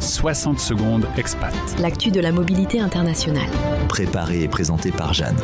60 secondes expat. L'actu de la mobilité internationale. Préparé et présenté par Jeanne.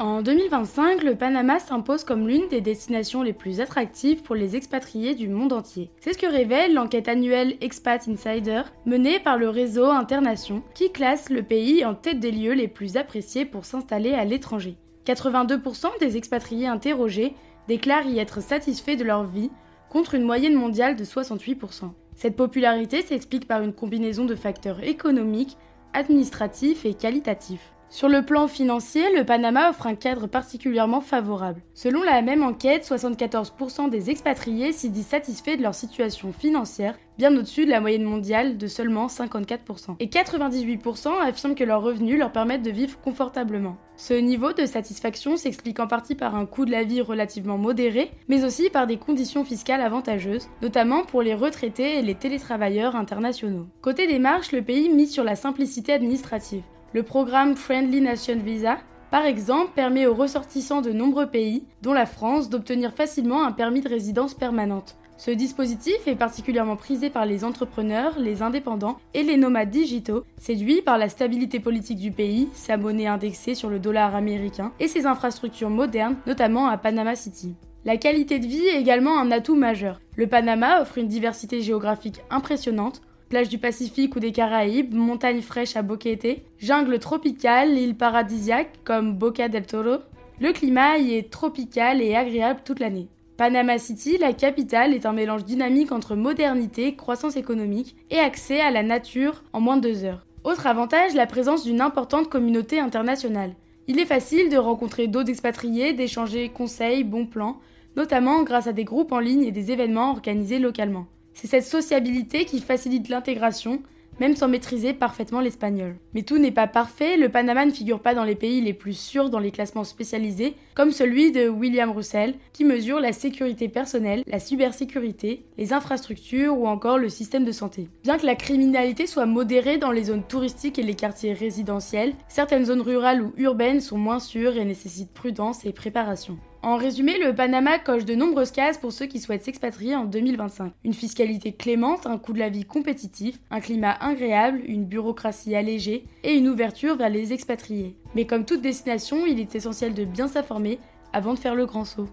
En 2025, le Panama s'impose comme l'une des destinations les plus attractives pour les expatriés du monde entier. C'est ce que révèle l'enquête annuelle Expat Insider menée par le réseau Internation qui classe le pays en tête des lieux les plus appréciés pour s'installer à l'étranger. 82% des expatriés interrogés déclarent y être satisfaits de leur vie, contre une moyenne mondiale de 68%. Cette popularité s'explique par une combinaison de facteurs économiques, administratifs et qualitatifs. Sur le plan financier, le Panama offre un cadre particulièrement favorable. Selon la même enquête, 74% des expatriés s'y disent satisfaits de leur situation financière, bien au-dessus de la moyenne mondiale de seulement 54%. Et 98% affirment que leurs revenus leur permettent de vivre confortablement. Ce niveau de satisfaction s'explique en partie par un coût de la vie relativement modéré, mais aussi par des conditions fiscales avantageuses, notamment pour les retraités et les télétravailleurs internationaux. Côté démarche, le pays mise sur la simplicité administrative. Le programme Friendly Nation Visa, par exemple, permet aux ressortissants de nombreux pays, dont la France, d'obtenir facilement un permis de résidence permanente. Ce dispositif est particulièrement prisé par les entrepreneurs, les indépendants et les nomades digitaux, séduits par la stabilité politique du pays, sa monnaie indexée sur le dollar américain et ses infrastructures modernes, notamment à Panama City. La qualité de vie est également un atout majeur. Le Panama offre une diversité géographique impressionnante, plages du Pacifique ou des Caraïbes, montagnes fraîches à Boquete, jungle tropicale, îles paradisiaques comme Boca del Toro. Le climat y est tropical et agréable toute l'année. Panama City, la capitale, est un mélange dynamique entre modernité, croissance économique et accès à la nature en moins de 2 heures. Autre avantage, la présence d'une importante communauté internationale. Il est facile de rencontrer d'autres expatriés, d'échanger conseils, bons plans, notamment grâce à des groupes en ligne et des événements organisés localement. C'est cette sociabilité qui facilite l'intégration, même sans maîtriser parfaitement l'espagnol. Mais tout n'est pas parfait, le Panama ne figure pas dans les pays les plus sûrs dans les classements spécialisés, comme celui de William Russell, qui mesure la sécurité personnelle, la cybersécurité, les infrastructures ou encore le système de santé. Bien que la criminalité soit modérée dans les zones touristiques et les quartiers résidentiels, certaines zones rurales ou urbaines sont moins sûres et nécessitent prudence et préparation. En résumé, le Panama coche de nombreuses cases pour ceux qui souhaitent s'expatrier en 2025. Une fiscalité clémente, un coût de la vie compétitif, un climat agréable, une bureaucratie allégée et une ouverture vers les expatriés. Mais comme toute destination, il est essentiel de bien s'informer avant de faire le grand saut.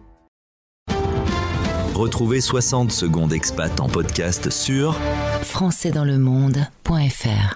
Retrouvez 60 secondes expat en podcast sur françaisdanslemonde.fr